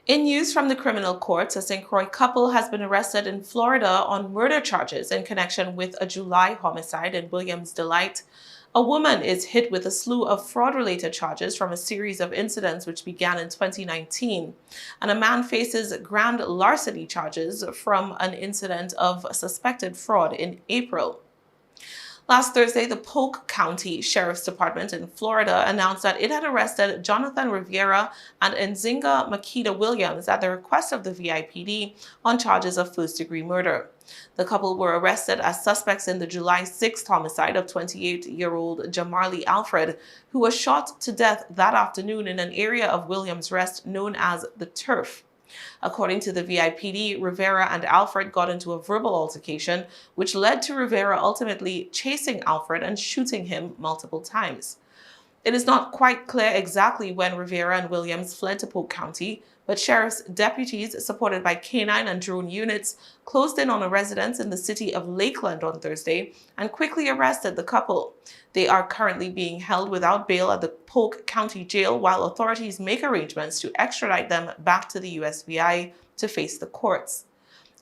In news from the criminal courts, a St. Croix couple has been arrested in Florida on murder charges in connection with a July homicide in Williams Delight. A woman is hit with a slew of fraud-related charges from a series of incidents which began in 2019, and a man faces grand larceny charges from an incident of suspected fraud in April. Last Thursday, the Polk County Sheriff's Department in Florida announced that it had arrested Jonathan Rivera and Nzinga Makita Williams at the request of the VIPD on charges of first-degree murder. The couple were arrested as suspects in the July 6th homicide of 28-year-old Jamarli Alfred, who was shot to death that afternoon in an area of Williams Rest known as the Turf. According to the VIPD, Rivera and Alfred got into a verbal altercation, which led to Rivera ultimately chasing Alfred and shooting him multiple times. It is not quite clear exactly when Rivera and Williams fled to Polk County, but sheriff's deputies, supported by canine and drone units, closed in on a residence in the city of Lakeland on Thursday and quickly arrested the couple. They are currently being held without bail at the Polk County Jail while authorities make arrangements to extradite them back to the USVI to face the courts.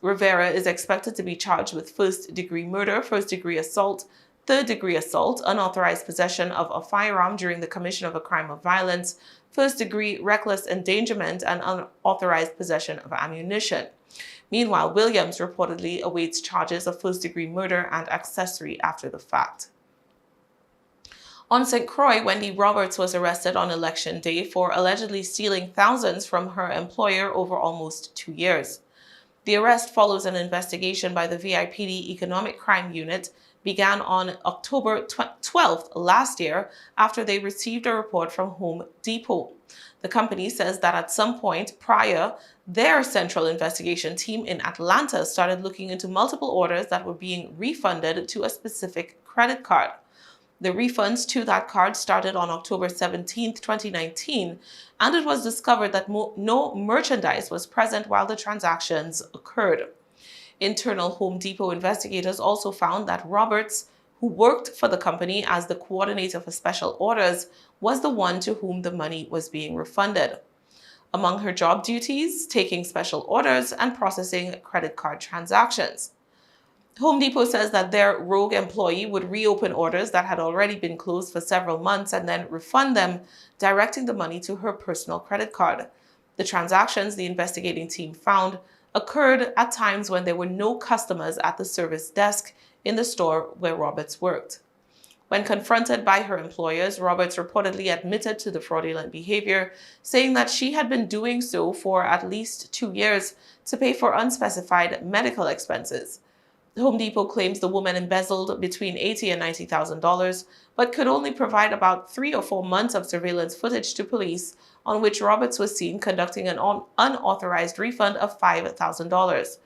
Rivera is expected to be charged with first-degree murder, first-degree assault, third-degree assault, unauthorized possession of a firearm during the commission of a crime of violence, first-degree reckless endangerment, and unauthorized possession of ammunition. Meanwhile, Williams reportedly awaits charges of first-degree murder and accessory after the fact. On St. Croix, Wendy Roberts was arrested on Election Day for allegedly stealing thousands from her employer over almost 2 years. The arrest follows an investigation by the VIPD Economic Crime Unit began on October 12th last year after they received a report from Home Depot. The company says that at some point prior, their central investigation team in Atlanta started looking into multiple orders that were being refunded to a specific credit card. The refunds to that card started on October 17, 2019, and it was discovered that no merchandise was present while the transactions occurred. Internal Home Depot investigators also found that Roberts, who worked for the company as the coordinator for special orders, was the one to whom the money was being refunded. Among her job duties, taking special orders and processing credit card transactions. Home Depot says that their rogue employee would reopen orders that had already been closed for several months and then refund them, directing the money to her personal credit card. The transactions, the investigating team found, occurred at times when there were no customers at the service desk in the store where Roberts worked. When confronted by her employers, Roberts reportedly admitted to the fraudulent behavior, saying that she had been doing so for at least 2 years to pay for unspecified medical expenses. Home Depot claims the woman embezzled between $80,000 and $90,000, but could only provide about 3 or 4 months of surveillance footage to police on which Roberts was seen conducting an unauthorized refund of $5,000.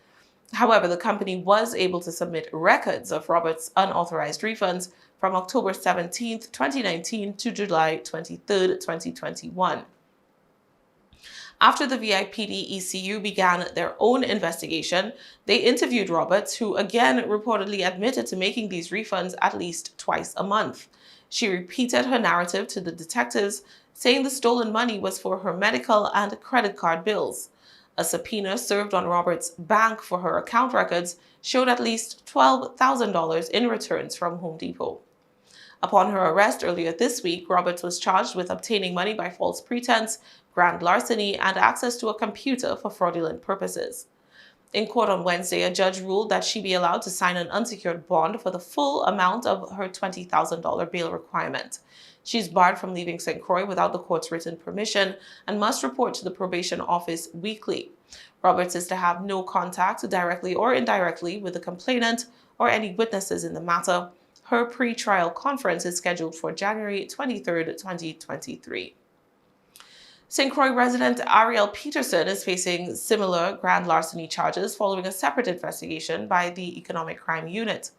However, the company was able to submit records of Roberts' unauthorized refunds from October 17, 2019 to July 23, 2021. After the VIPD ECU began their own investigation, they interviewed Roberts, who again reportedly admitted to making these refunds at least twice a month. She repeated her narrative to the detectives, saying the stolen money was for her medical and credit card bills. A subpoena served on Roberts' bank for her account records showed at least $12,000 in returns from Home Depot. Upon her arrest earlier this week, Roberts was charged with obtaining money by false pretense, grand larceny, and access to a computer for fraudulent purposes. In court on Wednesday, a judge ruled that she be allowed to sign an unsecured bond for the full amount of her $20,000 bail requirement. She's barred from leaving St. Croix without the court's written permission and must report to the probation office weekly. Roberts is to have no contact, directly or indirectly, with the complainant or any witnesses in the matter. Her pre-trial conference is scheduled for January 23, 2023. St. Croix resident Arielle Peterson is facing similar grand larceny charges following a separate investigation by the Economic Crime Unit.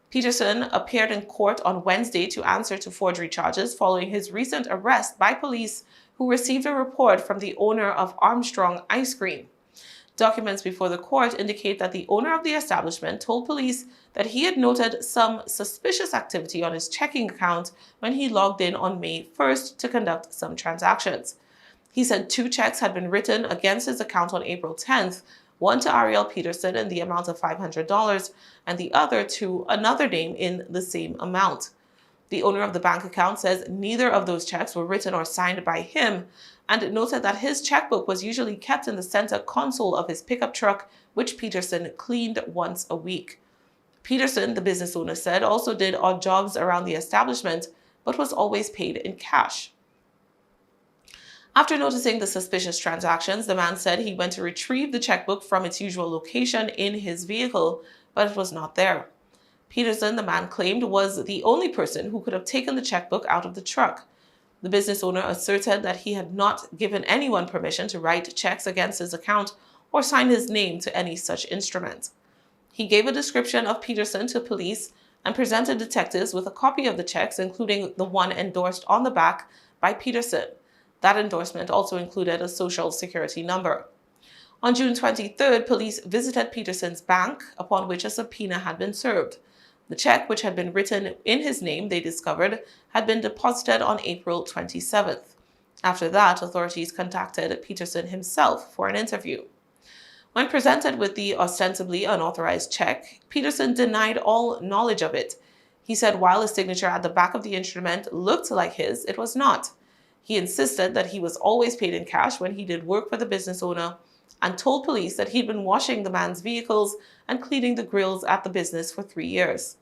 Peterson appeared in court on Wednesday to answer to forgery charges following his recent arrest by police who received a report from the owner of Armstrong Ice Cream. Documents before the court indicate that the owner of the establishment told police that he had noted some suspicious activity on his checking account when he logged in on May 1st to conduct some transactions. He said 2 checks had been written against his account on April 10th, one to Arielle Peterson in the amount of $500 and the other to another name in the same amount. The owner of the bank account says neither of those checks were written or signed by him, and noted that his checkbook was usually kept in the center console of his pickup truck, which Peterson cleaned once a week. Peterson, the business owner said, also did odd jobs around the establishment, but was always paid in cash. After noticing the suspicious transactions, the man said he went to retrieve the checkbook from its usual location in his vehicle, but it was not there. Peterson, the man claimed, was the only person who could have taken the checkbook out of the truck. The business owner asserted that he had not given anyone permission to write checks against his account or sign his name to any such instrument. He gave a description of Peterson to police and presented detectives with a copy of the checks, including the one endorsed on the back by Peterson. That endorsement also included a social security number. On June 23rd, police visited Peterson's bank, upon which a subpoena had been served. The check, which had been written in his name, they discovered, had been deposited on April 27th. After that, authorities contacted Peterson himself for an interview. When presented with the ostensibly unauthorized check, Peterson denied all knowledge of it. He said while his signature at the back of the instrument looked like his, it was not. He insisted that he was always paid in cash when he did work for the business owner, and told police that he'd been washing the man's vehicles and cleaning the grills at the business for 3 years.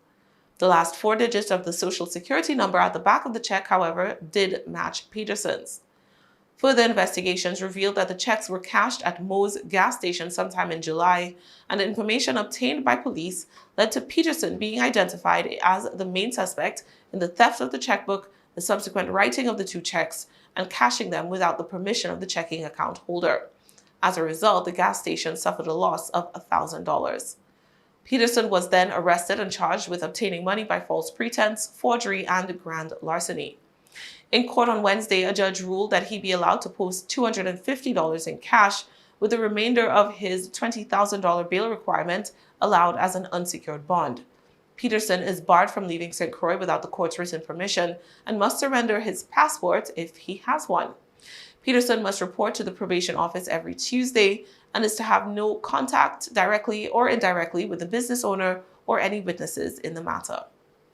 The last 4 digits of the social security number at the back of the check, however, did match Peterson's. Further investigations revealed that the checks were cashed at Moe's gas station sometime in July, and information obtained by police led to Peterson being identified as the main suspect in the theft of the checkbook, the subsequent writing of the 2 checks, and cashing them without the permission of the checking account holder. As a result, the gas station suffered a loss of $1,000. Peterson was then arrested and charged with obtaining money by false pretense, forgery, and grand larceny. In court on Wednesday, a judge ruled that he be allowed to post $250 in cash, with the remainder of his $20,000 bail requirement allowed as an unsecured bond. Peterson is barred from leaving St. Croix without the court's written permission and must surrender his passport if he has one. Peterson must report to the probation office every Tuesday and is to have no contact directly or indirectly with the business owner or any witnesses in the matter.